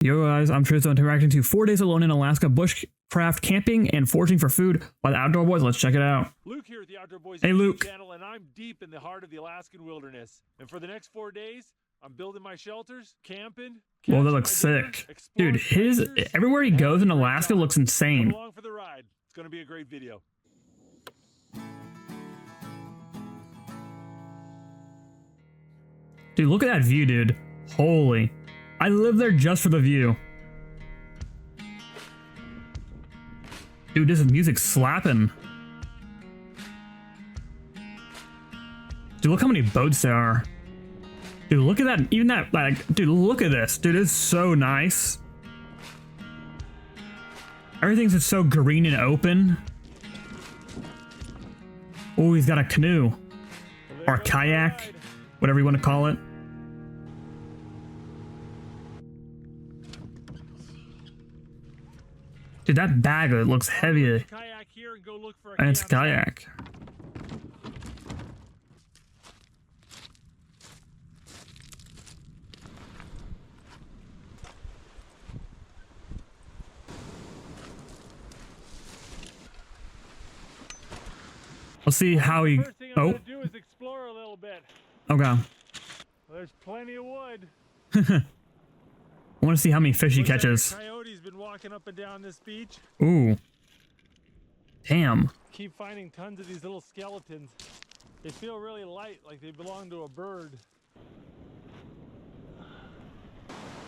Yo guys, I'm Truzuo interacting to 4 days alone in Alaska bushcraft camping and foraging for food by the Outdoor Boys. Let's check it out. Luke here at the Outdoor Boys Hey, Luke. channel, and I'm deep in the heart of the Alaskan wilderness. And for the next 4 days, I'm building my shelters, camping. Whoa, that looks sick. Dude, everywhere he goes in Alaska looks insane. Come along for the ride. It's going to be a great video. Dude, look at that view, dude. Holy. I live there just for the view. Dude, this music's slapping. Dude, look how many boats there are. Dude, look at that. Even that, like, dude, look at this. Dude, it's so nice. Everything's just so green and open. Oh, he's got a canoe. Or a kayak. Whatever you want to call it. Dude, that bag looks heavy. Kayak here and go look for And it's a kayak. Let's see how he. First thing I'm gonna do is explore a little bit. Okay. Well, there's plenty of wood. I want to see how many fish he catches. Coyote's been walking up and down this beach. Ooh. Damn. Keep finding tons of these little skeletons. They feel really light, like they belong to a bird.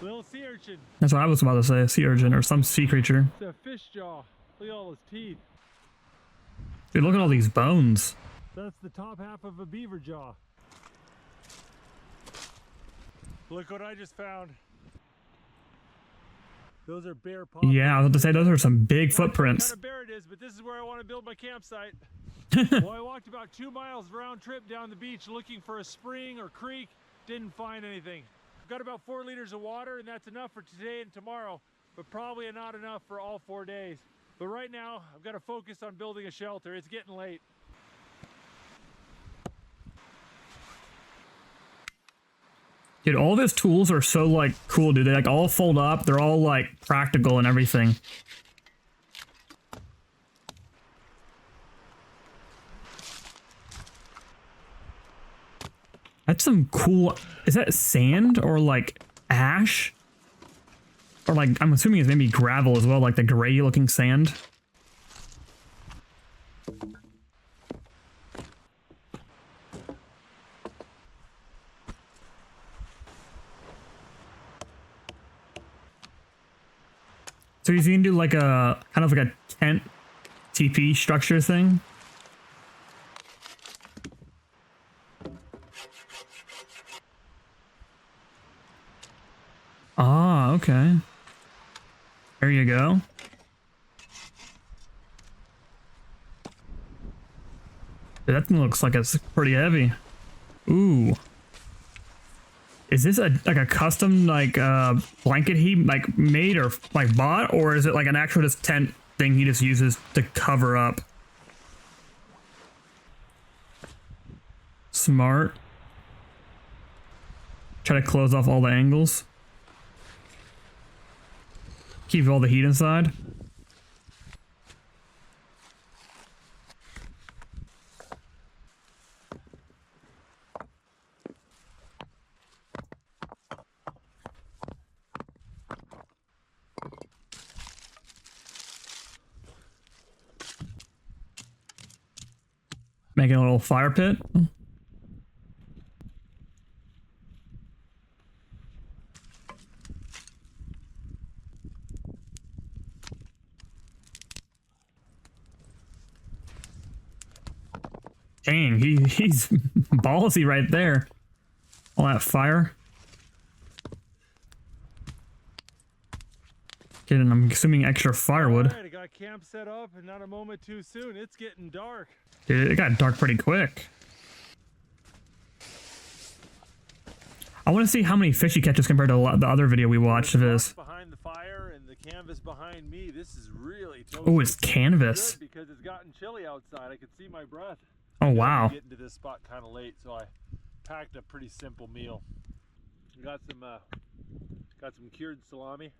Little sea urchin. That's what I was about to say. A sea urchin or some sea creature. It's a fish jaw. Look at all those teeth. Dude, look at all these bones. That's the top half of a beaver jaw. Look what I just found. Those are bear paw. Yeah, I was about to say those are some big footprints. What kind of bear it is, but this is where I want to build my campsite. Well, I walked about 2 miles round trip down the beach looking for a spring or creek. Didn't find anything. I've got about 4 liters of water, and that's enough for today and tomorrow, but probably not enough for all 4 days. But right now, I've got to focus on building a shelter. It's getting late. Dude, all of his tools are so, like, cool, dude. They, like, all fold up. They're all, like, practical and everything. That's some cool... Is that sand or, like, ash? Or, like, I'm assuming it's maybe gravel as well, like the gray-looking sand. So he's gonna do like a kind of like a tent TP structure thing. Ah, okay. There you go. Dude, that thing looks like it's pretty heavy. Ooh. Is this like a custom like blanket he like made or like bought, or is it like an actual just tent thing he just uses to cover up? Smart. Try to close off all the angles. Keep all the heat inside. Making a little fire pit. Dang, he's ballsy right there. All that fire. Getting, I'm assuming, extra firewood. All right, I got camp set up, and not a moment too soon. It's getting dark. Dude, it got dark pretty quick. I want to see how many fish he catches compared to the other video we watched of his. Behind the fire and the canvas behind me, this is really toasty. Oh, it's canvas. Good because it's gotten chilly outside. I could see my breath. Oh, wow. Getting to this spot kind of late, so I packed a pretty simple meal. We got some Got some cured salami.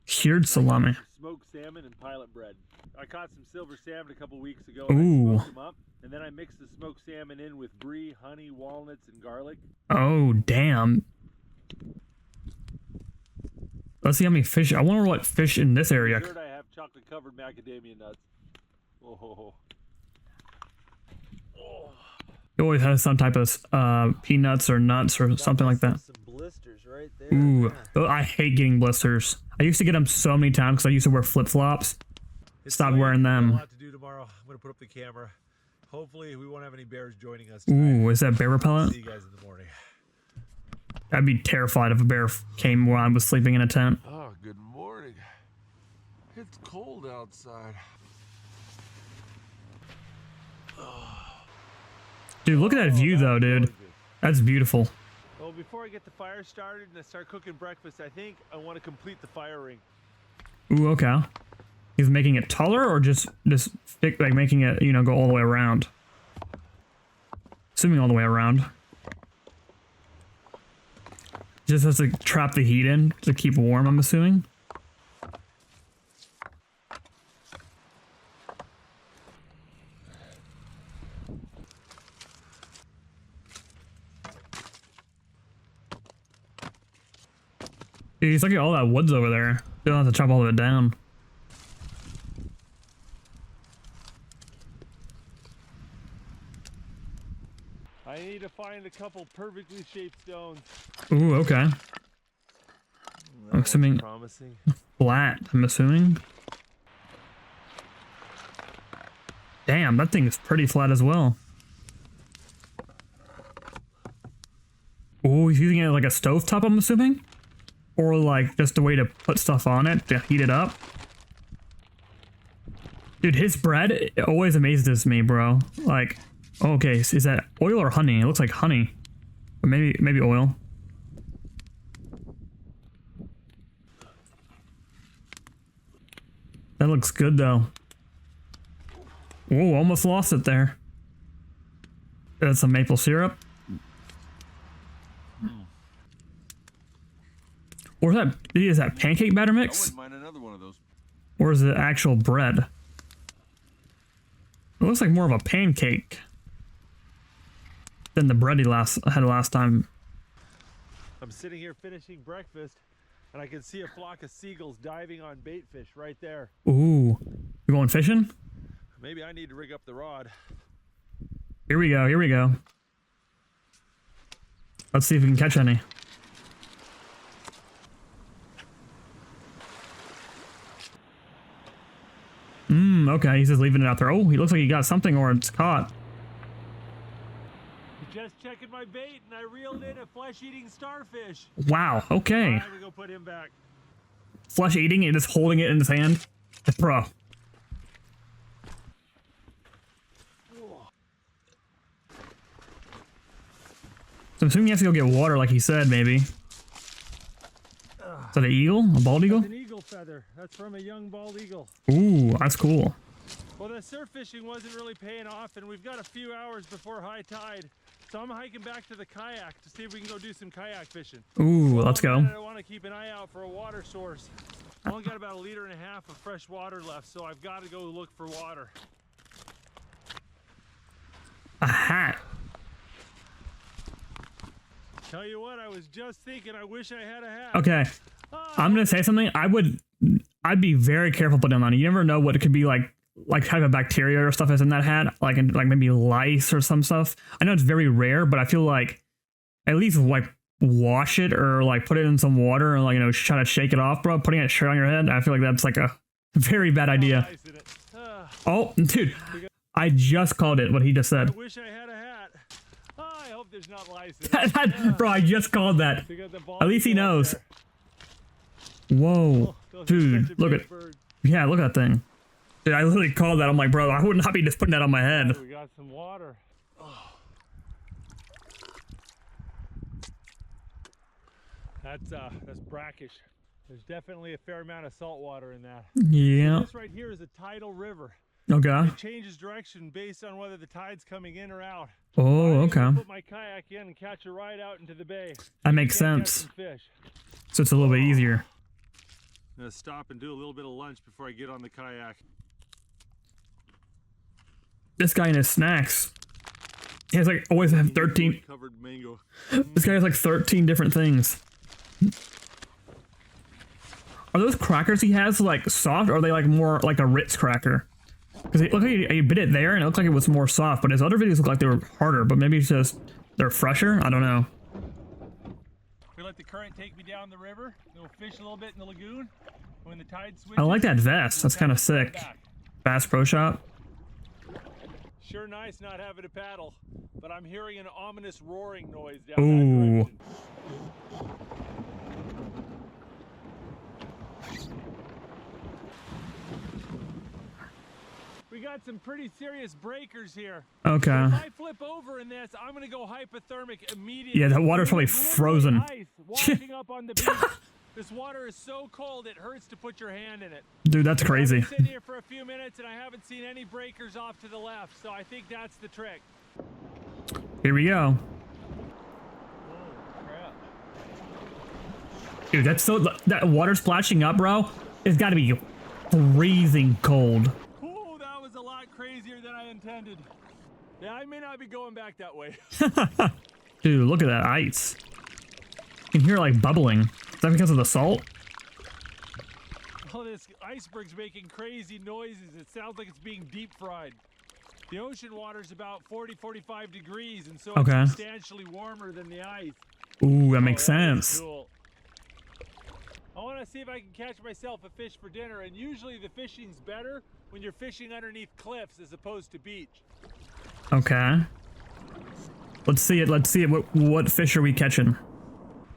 Cured salami. Smoked salmon and pilot bread. I caught some silver salmon a couple weeks ago. Ooh. And I smoked them up, and then I mixed the smoked salmon in with brie, honey, walnuts, and garlic. Oh, damn. Let's see how many fish. I wonder what fish in this area. Dessert, I have chocolate covered macadamia nuts. Oh. It always has some type of peanuts or nuts or something like that. Some blisters right there. Ooh, oh, I hate getting blisters. I used to get them so many times because I used to wear flip-flops. Stop wearing them. A lot to do tomorrow. I'm gonna put up the camera. Hopefully, we won't have any bears joining us tonight. Ooh, is that bear repellent? See you guys in the morning. I'd be terrified if a bear came while I was sleeping in a tent. Oh, good morning. It's cold outside. Dude, look at that view though, dude. That's beautiful. Well, before I get the fire started and I start cooking breakfast, I think I want to complete the fire ring. Ooh, okay. He's making it taller or just like making it, you know, go all the way around? Assuming all the way around. Just has to trap the heat in to keep warm, I'm assuming. Dude, he's looking at all that woods over there. You don't have to chop all of it down. I need to find a couple perfectly shaped stones. Ooh, okay. I'm assuming Promising. flat, I'm assuming. Damn, that thing is pretty flat as well. Oh, he's using it like a stovetop, I'm assuming? Or like just a way to put stuff on it to heat it up. Dude, his bread it always amazes me, bro. Like, okay, is that oil or honey? It looks like honey. Or maybe oil. That looks good though. Whoa, almost lost it there. That's some maple syrup. Or is that pancake batter I mix? wouldn't mind another one of those. Or is it actual bread? It looks like more of a pancake than the bread he had last time. I'm sitting here finishing breakfast, and I can see a flock of seagulls diving on bait fish right there. Ooh, you going fishing? Maybe I need to rig up the rod. Here we go, here we go. Let's see if we can catch any. Okay, he's just leaving it out there. Oh, he looks like he got something or it's caught. Just checking my bait, and I reeled in a flesh-eating starfish. Wow, okay. All right, we go put him back. Flesh eating and just holding it in his hand. Bro. So I'm assuming he has to go get water like he said, maybe. Is that an eagle? A bald eagle? That's an eagle feather. That's from a young bald eagle. Ooh, that's cool. Well, the surf fishing wasn't really paying off, and we've got a few hours before high tide. So I'm hiking back to the kayak to see if we can go do some kayak fishing. Ooh, let's go. I want to keep an eye out for a water source. I only got about 1.5 liters of fresh water left, so I've got to go look for water. A hat. Tell you what, I was just thinking, I wish I had a hat. Okay, I'm gonna say something. I'd be very careful putting them on. You never know what it could be like type of bacteria or stuff is in that hat, like maybe lice or some stuff. I know it's very rare, but I feel like at least like wash it or like put it in some water and like, you know, try to shake it off, bro. Putting it straight on your head, I feel like that's like a very bad idea. Oh, dude, I just called it. What he just said. I wish I had a hat. I hope there's not lice in it. Bro, I just called that. At least he knows. Whoa, dude, look at yeah, look at that thing. Dude, I literally called that. I'm like, bro, I would not be just putting that on my head. We got some water. Oh. That's brackish. There's definitely a fair amount of salt water in that. Yeah. So this right here is a tidal river. Okay. It changes direction based on whether the tide's coming in or out. Oh, okay. I'm gonna put my kayak in and catch a ride out into the bay. That makes sense. Fish. So it's a little bit easier. I'm gonna stop and do a little bit of lunch before I get on the kayak. This guy and his snacks. He has like always have 13. Covered mango. This guy has like 13 different things. Are those crackers he has like soft, or are they like more like a Ritz cracker? Because it looked like he bit it there and it looked like it was more soft, but his other videos look like they were harder, but maybe it's just they're fresher? I don't know. We let the current take me down the river, then we'll fish a little bit in the lagoon. When the tide switches, I like that vest. That's kind of sick. Bass Pro Shop. Sure nice not having to paddle, but I'm hearing an ominous roaring noise down Ooh. that direction. We got some pretty serious breakers here. Okay. If I flip over in this, I'm gonna go hypothermic immediately. Yeah, that water's probably frozen. Ice washing up on the beach. This water is so cold it hurts to put your hand in it. Dude, that's I've crazy. been sitting here for a few minutes and I haven't seen any breakers off to the left, so I think that's the trick. Here we go. Oh, crap. Dude, that's so that water splashing up, bro. It's got to be freezing cold. Oh, that was a lot crazier than I intended. Yeah, I may not be going back that way. Dude, look at that ice. You can hear it like bubbling. Is that because of the salt? Oh, this iceberg's making crazy noises. It sounds like it's being deep fried. The ocean water's about 40-45 degrees, and so Okay. it's substantially warmer than the ice. Ooh, that makes that is sense. cool. I want to see if I can catch myself a fish for dinner, and usually the fishing's better when you're fishing underneath cliffs as opposed to beach. Okay. Let's see it. Let's see it. What fish are we catching?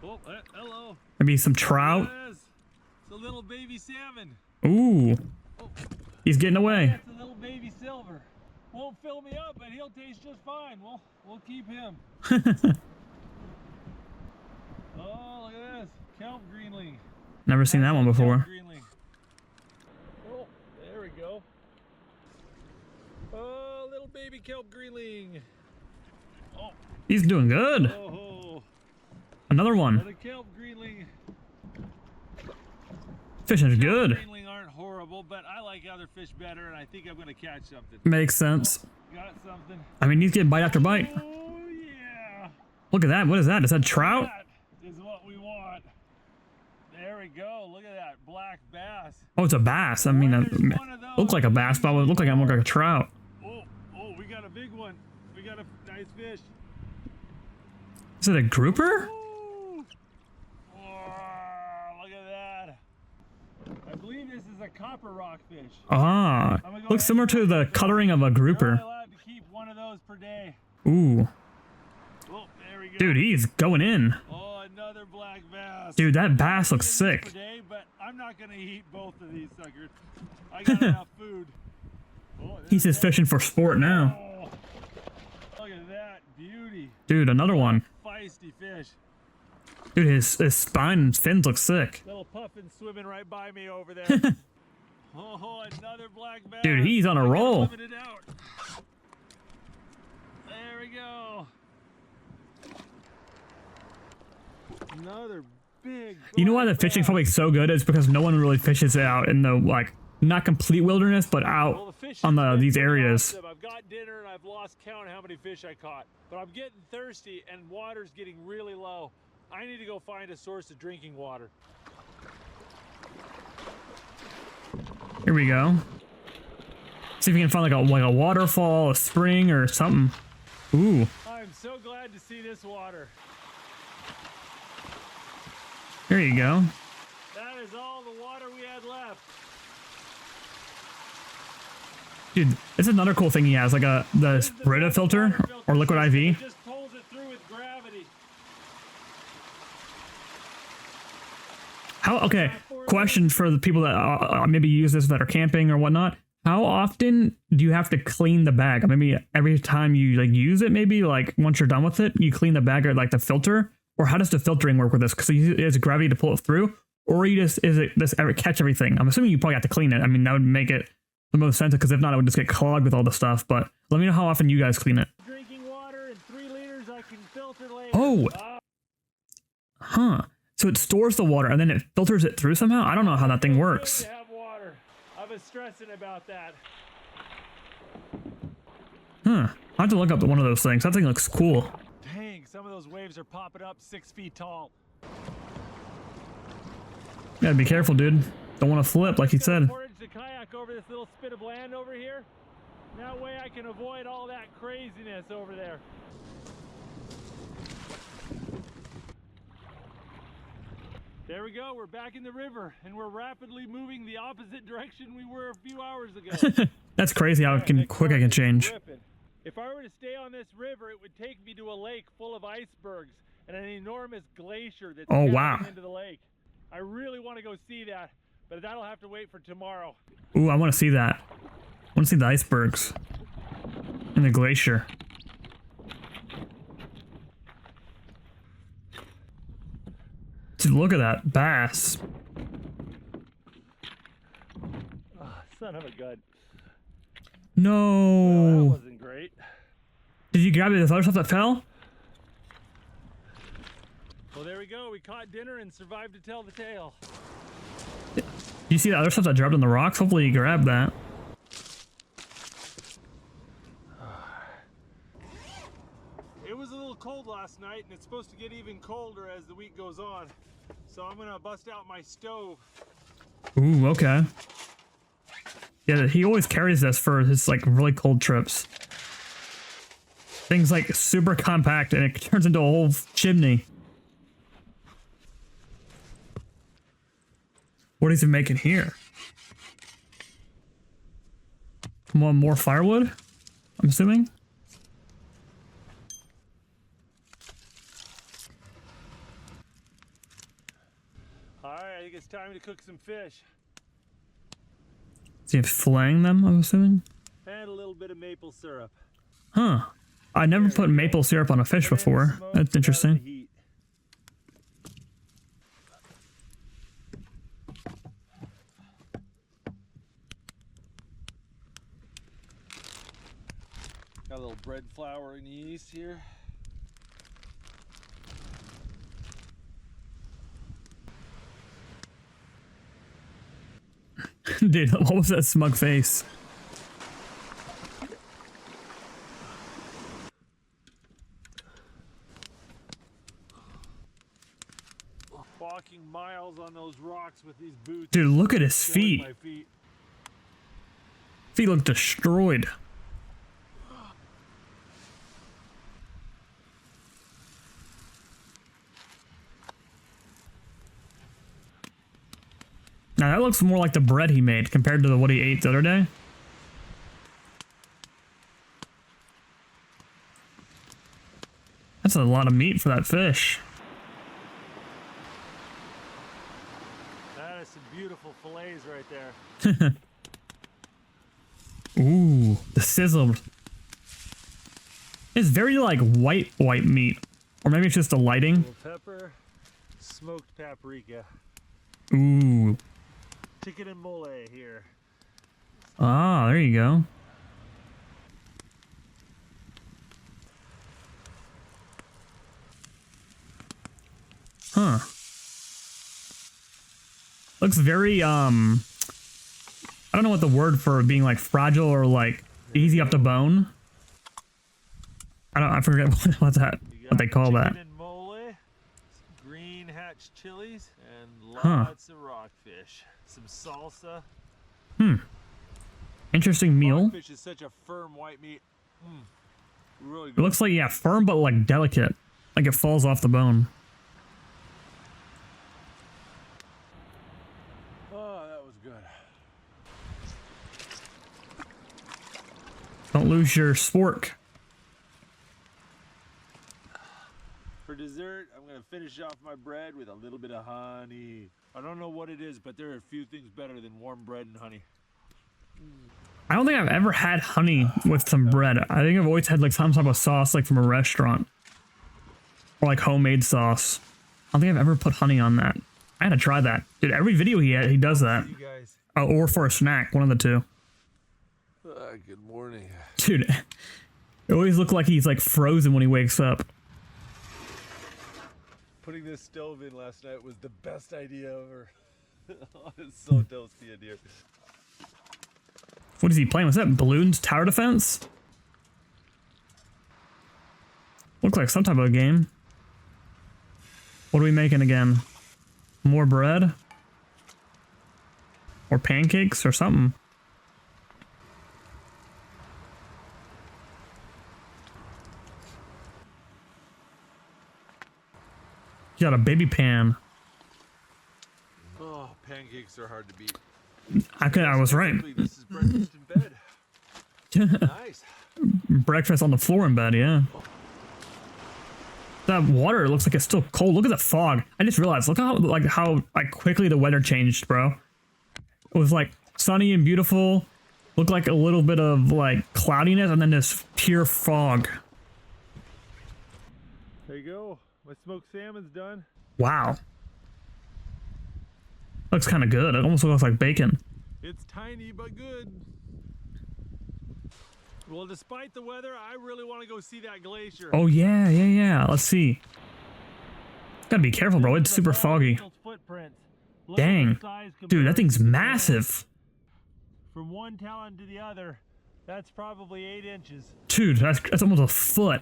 Oh, hello. Maybe some trout? There it is. It's a little baby salmon. Ooh. Oh, He's getting away. that's a little baby silver. Won't fill me up, but he'll taste just fine. We'll keep him. Oh, look at this. Kelp greenling. Never seen that one before. Kelp greenling. Oh, there we go. Oh, little baby kelp greenling. Oh, He's doing good. oh, Another one. the kelp greenling. Fishing good. Greenling aren't horrible, but I like other fish better, and I think I'm gonna catch something. Makes sense. Got something. I mean, he's getting bite after bite. Oh yeah. Look at that. What is that? Is that trout? That is what we want. There we go. Look at that black bass. Oh, it's a bass. I mean, There's one of those. looks like a bass, but it would look like more like a trout. Oh, we got a big one. We got a nice fish. Is it a grouper? Ooh. Oh, look at that. I believe this is a copper rockfish. Ah, looks similar to the coloring of a You're grouper. only allowed to keep one of those per day. Ooh, Oh, there we go. dude, he's going in. Oh, another black bass. Dude, that bass looks I'm gonna eat sick. per day, but I'm not gonna eat both of these suckers. I got enough food. Oh, He's just fishing for sport now. oh, look at that beauty. Dude, another one. Feisty fish. Dude, his spine and fins look sick. Little puffin swimming right by me over there. Oh, another black bass. Dude, he's on a roll. Limit it out. There we go. Another big. You know why the black fishing's bass. probably so good is because no one really fishes out in the like not complete wilderness, but Well, out the fishing's on been these pretty areas. awesome. I've got dinner and I've lost count how many fish I caught. But I'm getting thirsty and water's getting really low. I need to go find a source of drinking water. Here we go. See if we can find like a waterfall, a spring, or something. Ooh, I'm so glad to see this water. here you go. That is all the water we had left. Dude, it's another cool thing he has, like the Brita filter or liquid It IV. just pulls it through with gravity. How? Okay, question for the people that maybe use this that are camping or whatnot. How often do you have to clean the bag? Maybe every time you like use it, maybe like once you're done with it, you clean the bag or like the filter, or how does the filtering work with this? Because it has gravity to pull it through, or you just is it this ever catch everything? I'm assuming you probably have to clean it. I mean, that would make it the most sense because if not, it would just get clogged with all the stuff. But let me know how often you guys clean it. Drinking water and 3 liters I can filter later. Oh, huh? So it stores the water and then it filters it through somehow? I don't know how that thing works. To have water. I was stressing about that. Huh. I have to look up one of those things. That thing looks cool. Dang, some of those waves are popping up 6 feet tall. Gotta be careful, dude. Don't want to flip, like he said. Portage the kayak over this little spit of land over here. That way I can avoid all that craziness over there. There we go, we're back in the river, and we're rapidly moving the opposite direction we were a few hours ago. That's crazy how quick I can change. If I were to stay on this river, it would take me to a lake full of icebergs and an enormous glacier that's down into the lake. I really want to go see that, but that'll have to wait for tomorrow. Ooh, I want to see that. I want to see the icebergs and the glacier. Dude, look at that bass. Oh, son of a gun. No. Well, that wasn't great. Did you grab the other stuff that fell? Well, there we go. We caught dinner and survived to tell the tale. You see the other stuff that dropped on the rocks? Hopefully you grabbed that. It was a little cold last night, and it's supposed to get even colder as the week goes on. So I'm gonna bust out my stove. Ooh, okay. Yeah, he always carries this for his like really cold trips. Thing's like super compact and it turns into a whole chimney. What is he making here? Come on, more firewood? I'm assuming? Alright, I think it's time to cook some fish. Is he filleting them, I'm assuming? And a little bit of maple syrup. Huh. I never put maple syrup on a fish before. That's interesting. Got a little bread flour and yeast here. Dude, what was that smug face? Walking miles on those rocks with these boots. Dude, look at his feet. My feet. Feet look destroyed. Now that looks more like the bread he made compared to what he ate the other day. That's a lot of meat for that fish. That is some beautiful fillets right there. Ooh, the sizzle. It's very like white meat. Or maybe it's just the lighting. Little pepper, smoked paprika. Ooh. Chicken and mole here. Ah, there you go. Huh. Looks very, I don't know what the word for being like fragile or like easy up the bone. I forget what they call that. Chicken and mole, some green hatch chilies, and lots of rockfish. Some salsa. Interesting meal. Rockfish is such a firm white meat. Really good. It looks like, yeah, firm but like delicate. Like it falls off the bone. Oh, that was good. Don't lose your spork. For dessert, I'm going to finish off my bread with a little bit of honey. I don't know what it is, but there are a few things better than warm bread and honey. I don't think I've ever had honey with some bread. I think I've always had like some type of sauce like from a restaurant. Or like homemade sauce. I don't think I've ever put honey on that. I had to try that. Dude, every video he does that. You guys. Or for a snack, one of the two. Good morning. Dude, it always looks like he's like frozen when he wakes up. Putting this stove in last night was the best idea ever. It's so toasty in here. What is he playing? Was that balloons tower defense? Looks like some type of a game. What are we making again? More bread? Or pancakes or something? You got a baby pan. Oh, pancakes are hard to beat. I was right. This is breakfast in bed. Nice. Breakfast on the floor in bed, yeah. That water looks like it's still cold. Look at the fog. I just realized, look how quickly the weather changed, bro. It was like sunny and beautiful. Looked like a little bit of like cloudiness and then this pure fog. There you go. My smoked salmon's done. Wow. Looks kind of good. It almost looks like bacon. It's tiny but good. Well, despite the weather, I really want to go see that glacier. Oh yeah. Let's see. Gotta be careful, bro. It's super foggy. Dang. Dude, that thing's massive. From one talon to the other, that's probably 8 inches. Dude, that's almost a foot.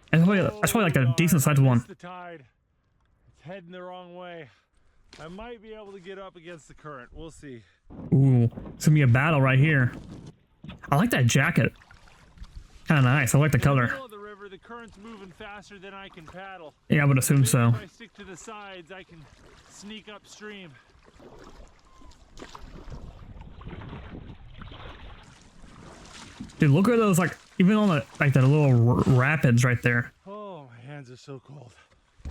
That's probably like a decent sized one. The tide. It's heading the wrong way. I might be able to get up against the current. We'll see. Ooh, it's gonna be a battle right here. I like that jacket. Kind of nice. I like the color. In the middle of the river, the current's moving faster than I can paddle. Yeah, I would assume so. If I stick to the sides, I can sneak upstream. Dude, look at those, like, even on the, like, the little rapids right there. Oh, my hands are so cold.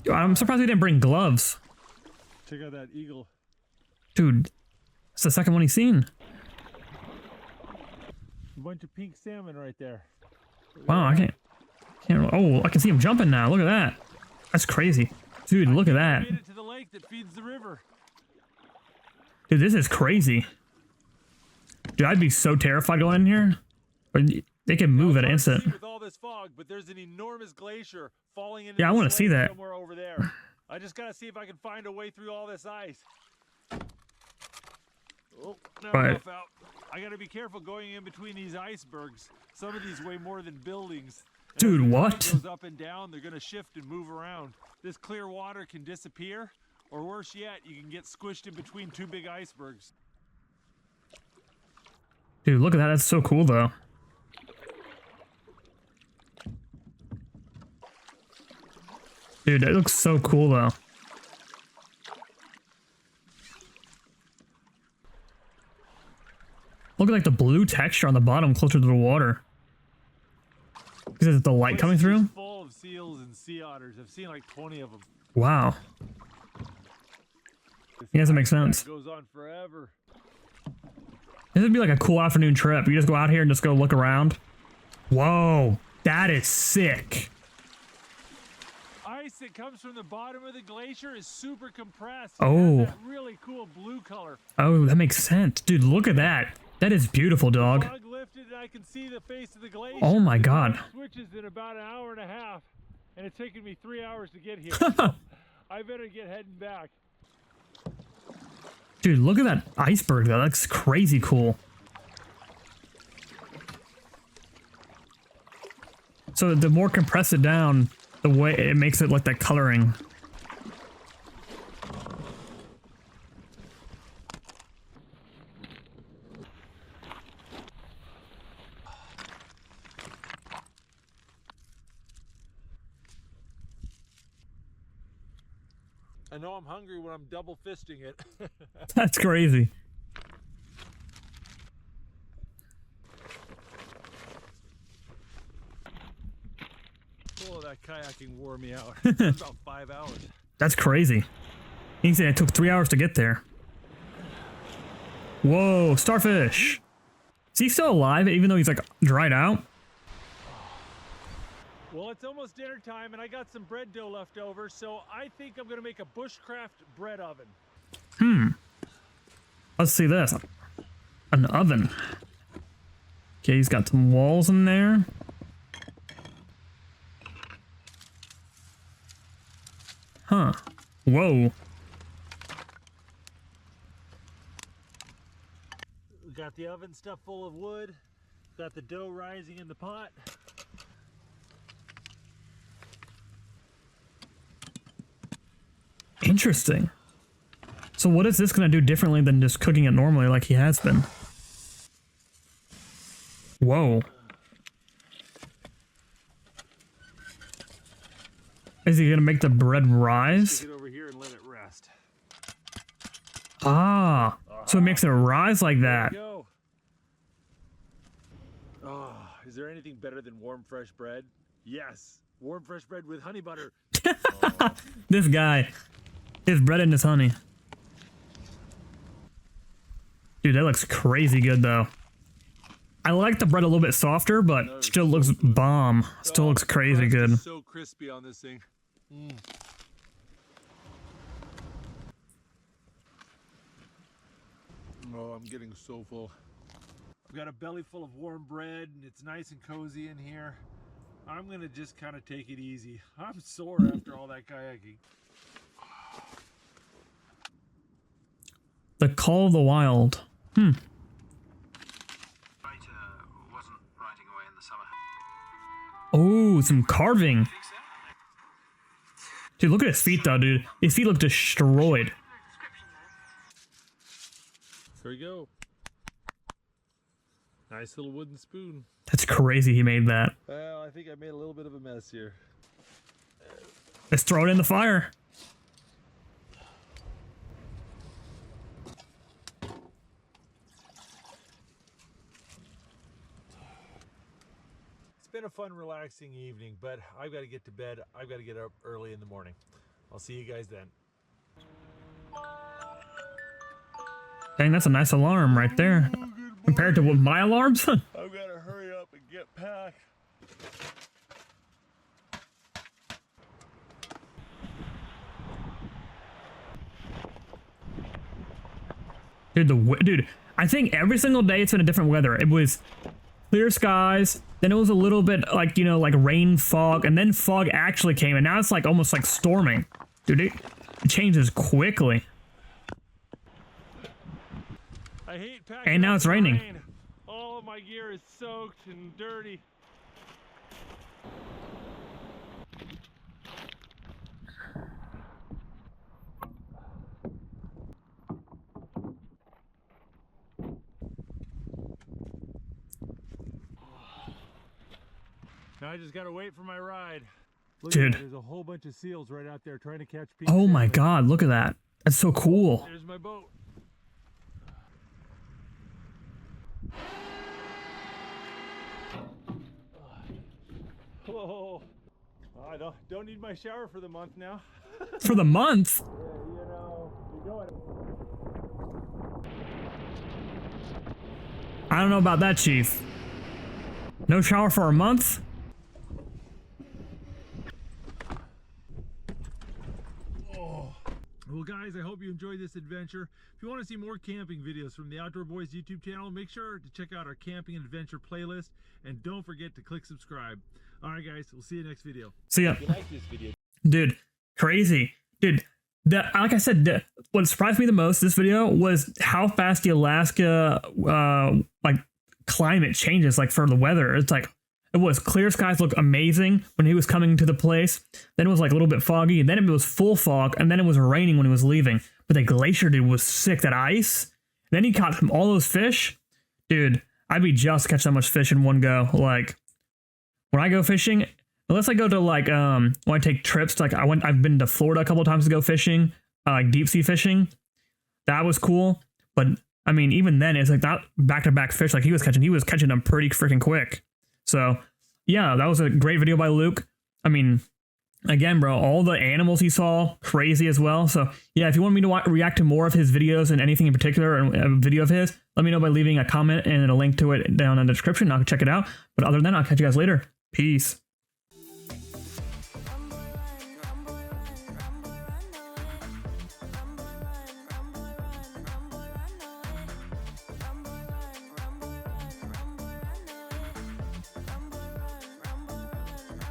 Dude, I'm surprised we didn't bring gloves. Check out that eagle. Dude, it's the second one he's seen. A bunch of pink salmon right there. Wow, I can't, oh, I can see him jumping now. Look at that. That's crazy. Dude, look at that. Made it to the lake that feeds the river. Dude, this is crazy. Dude, I'd be so terrified going in here. But they can move at an instant. With all this fog, but there's an enormous glacier falling into Yeah, I want to see that. Somewhere over there. I just gotta see if I can find a way through all this ice. Oh, now I'm off out. I gotta be careful going in between these icebergs. Some of these weigh more than buildings. And Dude, as the what? tide goes up and down, they're gonna shift and move around. This clear water can disappear, or worse yet, you can get squished in between 2 big icebergs. Dude, look at that. That's so cool, though. Dude, that looks so cool, though. Look at like the blue texture on the bottom closer to the water. Is the light coming through? Full of seals and sea otters. I've seen like 20 of them. Wow. Yeah, that makes sense. Goes on forever. This would be like a cool afternoon trip. You just go out here and just go look around. Whoa, that is sick. Ice that comes from the bottom of the glacier is super compressed. Oh. That really cool blue color. Oh, that makes sense. Dude, look at that. That is beautiful, dog. Fog lifted and I can see the face of the glacier. Oh my god. It switches in about an hour and a half, and it's taken me 3 hours to get here. I better get heading back. Dude, look at that iceberg though. That's crazy cool. So the more compress it down, the way it makes it like that coloring. I know I'm hungry when I'm double fisting it. That's crazy. Oh, that kayaking wore me out. It was about 5 hours. That's crazy. He said it took 3 hours to get there. Whoa, starfish. Is he still alive even though he's like dried out? Well, it's almost dinner time and I got some bread dough left over, so I think I'm gonna make a bushcraft bread oven. Let's see this. An oven. Okay, he's got some walls in there. Huh. Whoa. We got the oven stuffed full of wood. Got the dough rising in the pot. Interesting. So what is this going to do differently than just cooking it normally like he has been? Whoa. Is he going to make the bread rise? Stick it over here and let it rest. Ah, so it makes it rise like that. There we go. Oh, is there anything better than warm fresh bread? Yes, warm fresh bread with honey butter. This guy. His bread and his honey. Dude, that looks crazy good though. I like the bread a little bit softer, but still looks bomb. Still looks crazy good. So crispy on this thing. Oh, I'm getting so full. I've got a belly full of warm bread and it's nice and cozy in here. I'm gonna just kind of take it easy. I'm sore after all that kayaking. The Call of the Wild. Wasn't writing away in the summer. Oh, some carving. Dude, look at his feet though, dude. His feet look destroyed. There we go. Nice little wooden spoon. That's crazy he made that. Well, I think I made a little bit of a mess here. Let's throw it in the fire. It's been a fun, relaxing evening, but I've got to get to bed. I've got to get up early in the morning. I'll see you guys then. Dang, that's a nice alarm right there. Compared to what my alarms? I've got to hurry up and get packed. Dude, I think every single day it's been a different weather. It was clear skies, then it was a little bit like, you know, like rain, fog, and then fog actually came, and now it's like almost like storming. Dude, it changes quickly. I hate packing And now up it's in the raining. rain. All of my gear is soaked and dirty. Now I just gotta wait for my ride. Look Dude. at that, there's a whole bunch of seals right out there trying to catch pink Oh my salmon. god, look at that. That's so cool. There's my boat. Oh, I don't need my shower for the month now. For the month? You know, you're going. I don't know about that, Chief. No shower for a month? Well, guys, I hope you enjoyed this adventure. If you want to see more camping videos from the Outdoor Boys YouTube channel, make sure to check out our camping and adventure playlist, and don't forget to click subscribe. All right, guys, we'll see you next video. See ya. If you like this video, Dude, crazy. Dude, like I said, what surprised me the most this video was how fast the Alaska like climate changes, like for the weather. It's like it was clear skies, looked amazing when he was coming to the place. Then it was like a little bit foggy, and then it was full fog, and then it was raining when he was leaving. But the glacier, dude, was sick. That ice. Then he caught all those fish. Dude, I'd be jealous to catch that much fish in one go. Like when I go fishing, unless I go to like when I take trips, like I've been to Florida a couple of times to go fishing, like deep sea fishing. That was cool. But I mean, even then, it's like not back-to-back fish like he was catching them pretty freaking quick. So yeah, that was a great video by Luke. I mean, again, bro, all the animals he saw, crazy as well. So yeah, if you want me to react to more of his videos and anything in particular, a video of his, let me know by leaving a comment and a link to it down in the description. I'll check it out. But other than that, I'll catch you guys later. Peace.